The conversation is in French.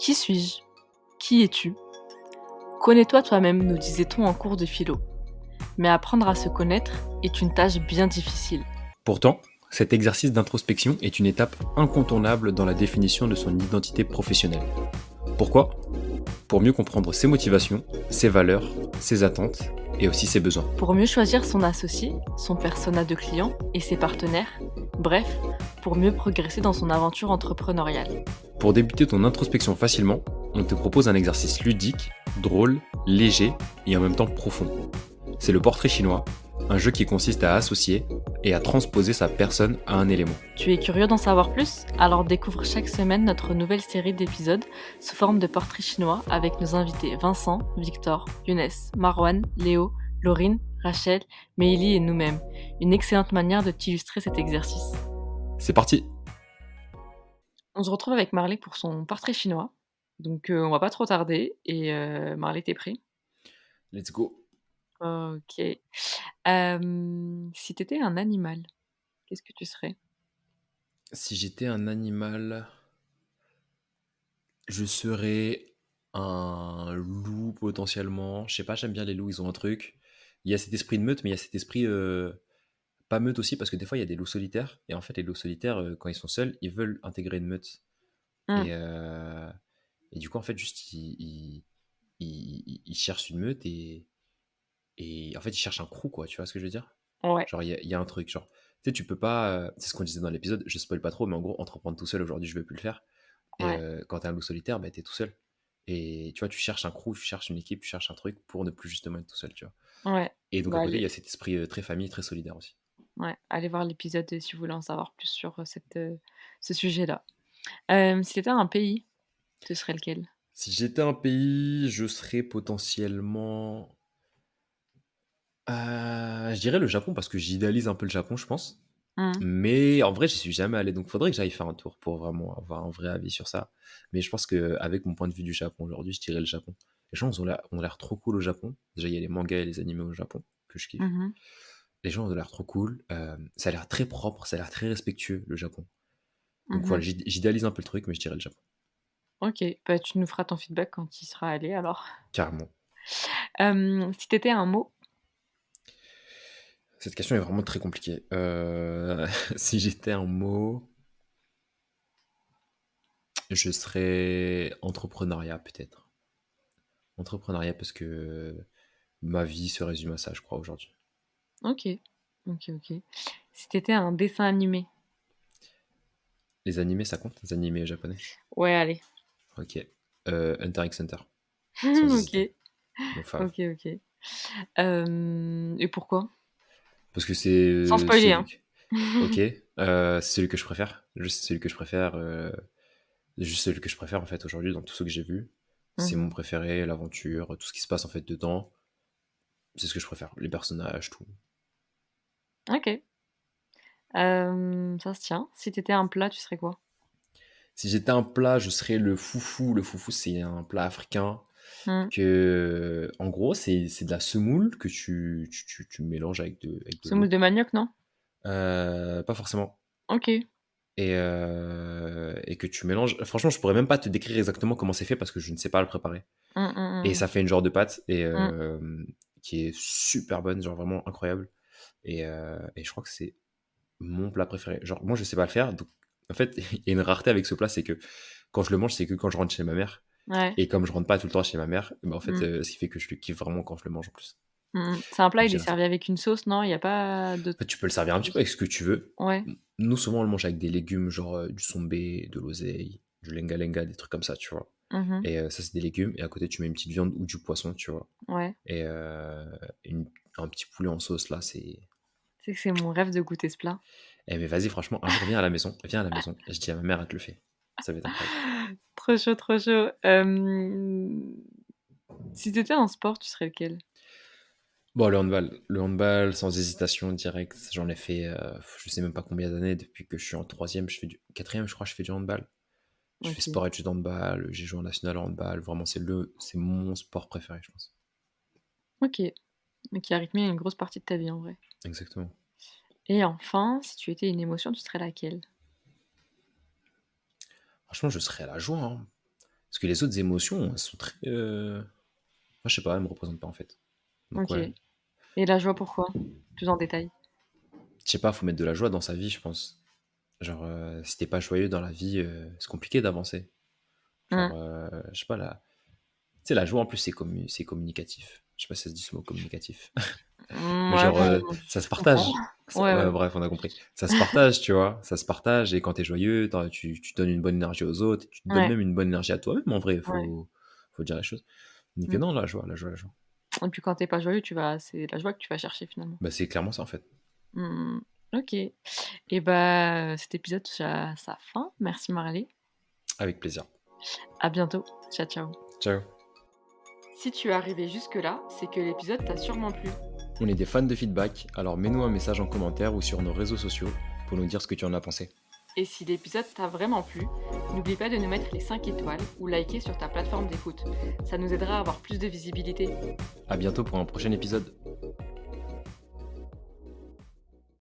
Qui suis-je? Qui es-tu? Connais-toi toi-même, nous disait-on en cours de philo. Mais apprendre à se connaître est une tâche bien difficile. Pourtant, cet exercice d'introspection est une étape incontournable dans la définition de son identité professionnelle. Pourquoi? Pour mieux comprendre ses motivations, ses valeurs, ses attentes et aussi ses besoins. Pour mieux choisir son associé, son persona de client et ses partenaires, bref, pour mieux progresser dans son aventure entrepreneuriale. Pour débuter ton introspection facilement, on te propose un exercice ludique, drôle, léger et en même temps profond. C'est le portrait chinois, un jeu qui consiste à associer et à transposer sa personne à un élément. Tu es curieux d'en savoir plus? Alors découvre chaque semaine notre nouvelle série d'épisodes sous forme de portraits chinois avec nos invités Vincent, Victor, Younes, Marwan, Léo, Laurine, Rachel, Meili et nous-mêmes. Une excellente manière de t'illustrer cet exercice. C'est parti! On se retrouve avec Marley pour son portrait chinois. Donc on va pas trop tarder et Marley, t'es prêt? Let's go! OK. Si t'étais un animal, qu'est-ce que tu serais? Si j'étais un animal, je serais un loup potentiellement. Je sais pas, j'aime bien les loups, ils ont un truc. Il y a cet esprit de meute, mais il y a cet esprit pas meute aussi, parce que des fois il y a des loups solitaires. Et en fait, les loups solitaires, quand ils sont seuls, ils veulent intégrer une meute. Mmh. Et, euh, et du coup, en fait, juste ils cherchent une meute et en fait, ils cherchent un crew, quoi. Tu vois ce que je veux dire? Ouais, Genre, il y a un truc, genre, tu sais, tu peux pas. C'est ce qu'on disait dans l'épisode, je spoil pas trop, mais en gros, entreprendre tout seul aujourd'hui, je veux plus le faire. Et ouais, quand t'es un loup solitaire, bah, t'es tout seul. Et tu vois, tu cherches un crew, tu cherches une équipe, tu cherches un truc pour ne plus justement être tout seul, tu vois. ouais. Et donc à Bah, côté, il y allez, a cet esprit très famille, très solidaire aussi. ouais, allez voir l'épisode si vous voulez en savoir plus sur, ce sujet-là. Si tu un pays, ce serait lequel? Si j'étais un pays, je serais potentiellement. Je dirais le Japon parce que j'idéalise un peu le Japon, je pense. Mmh. Mais en vrai, j'y suis jamais allé, donc faudrait que j'aille faire un tour pour vraiment avoir un vrai avis sur ça. Mais je pense qu'avec mon point de vue du Japon aujourd'hui, je dirais le Japon. Les gens ont l'air trop cool au Japon. Déjà, il y a les mangas et les animés au Japon que je kiffe. Mmh. Les gens ont l'air trop cool. Ça a l'air très propre, ça a l'air très respectueux, le Japon. Donc voilà, Mmh. j'idéalise un peu le truc, mais je dirais le Japon. OK, bah, tu nous feras ton feedback quand tu y seras allé alors. Carrément. Si tu un mot, Cette question est vraiment très compliquée. Si j'étais un mot, je serais entrepreneuriat peut-être. Entrepreneuriat parce que ma vie se résume à ça, je crois, aujourd'hui. OK. OK, OK. Si tu un dessin animé? Les animés, ça compte? Les animés japonais? Ouais, allez. Ok. Hunter x Hunter, sans hésiter. OK. Mon fave. OK, OK. Et pourquoi? Parce que c'est Sans spoiler, celui hein. que... Ok. C'est celui que je préfère. Juste celui que je préfère. Juste celui que je préfère, en fait, aujourd'hui, dans tout ce que j'ai vu. C'est mon Mmh. préféré, l'aventure, tout ce qui se passe, en fait, dedans. C'est ce que je préfère. Les personnages, tout. OK. Ça se tient. Si tu un plat, tu serais quoi? Si j'étais un plat, je serais le foufou. Le foufou, c'est un plat africain Mmh. en gros, c'est de la semoule que tu mélanges avec de Semoule l'eau. de manioc, non? Pas forcément. OK. Et que tu mélanges. Franchement, je pourrais même pas te décrire exactement comment c'est fait parce que je ne sais pas le préparer. Mmh, mmh, Et mmh. ça fait une genre de pâte Mmh. qui est super bonne, genre vraiment incroyable. Et je crois que c'est mon plat préféré. Genre, moi, je sais pas le faire. Donc, en fait, il y a une rareté avec ce plat, c'est que quand je le mange, c'est que quand je rentre chez ma mère. Ouais. Et comme je rentre pas tout le temps chez ma mère, bah, en fait, Mmh. ce qui fait que je le kiffe vraiment quand je le mange en plus. Mmh mh. C'est un plat, Donc, je il est dirais ça. servi avec une sauce, non? Il y a pas En de fait, tu peux le servir un petit peu avec ce que tu veux. ouais. Nous, souvent, on le mange avec des légumes, genre du sombé, de l'oseille, du lenga-lenga, des trucs comme ça, tu vois. Mmh. Et ça, c'est des légumes. Et à côté, tu mets une petite viande ou du poisson, tu vois. Ouais. Et un petit poulet en sauce, là, c'est. Tu sais que c'est mon rêve de goûter ce plat. Eh, mais vas-y, franchement, un jour, viens à la maison. Viens à la maison. Et je dis à ma mère, elle te le fait. Ça va être incroyable. Trop chaud, trop chaud. Si tu un sport, tu serais lequel? Bon, le handball. Le handball, sans hésitation, direct. J'en ai fait, je sais même pas combien d'années, depuis que je suis en troisième, je fais du quatrième, je crois, je fais du handball. Je fais OK. sport-études handball, j'ai joué en national handball. Vraiment, c'est mon sport préféré, je pense. OK. Mais qui a rythmé une grosse partie de ta vie, en vrai. Exactement. Et enfin, si tu étais une émotion, tu serais laquelle? Franchement, je serais à la joie, hein. Parce que les autres émotions, elles sont très. Moi, je sais pas, elles me représentent pas en fait. Donc OK. ouais. Et la joie, pourquoi? Plus en détail. Je sais pas, faut mettre de la joie dans sa vie, je pense. Genre, si t'es pas joyeux dans la vie, c'est compliqué d'avancer. Mmh. Genre, je sais pas, là. Tu sais, la joie en plus, c'est communicatif. Je sais pas si ça se dit ce mot communicatif. Mais Ouais, genre, bon, ça se je comprends. partage. Ouais, Ouais, ouais, bref, on a compris. Ça se partage, tu vois. Ça se partage. Et quand t'es joyeux, tu donnes une bonne énergie aux autres. Tu te donnes ouais, même une bonne énergie à toi-même, en vrai. ouais. Faut dire les choses. Donc, Mmh. non, la joie, la joie, la joie. Et puis quand tu es pas joyeux, c'est la joie que tu vas chercher finalement. Bah, c'est clairement ça, en fait. Mmh. OK. Et bah, cet épisode touche à sa fin. Merci Marley. Avec plaisir. À bientôt. Ciao, ciao. Ciao. Si tu es arrivé jusque-là, c'est que l'épisode t'a sûrement plu. On est des fans de feedback, alors mets-nous un message en commentaire ou sur nos réseaux sociaux pour nous dire ce que tu en as pensé. Et si l'épisode t'a vraiment plu, n'oublie pas de nous mettre les 5 étoiles ou liker sur ta plateforme d'écoute. Ça nous aidera à avoir plus de visibilité. À bientôt pour un prochain épisode.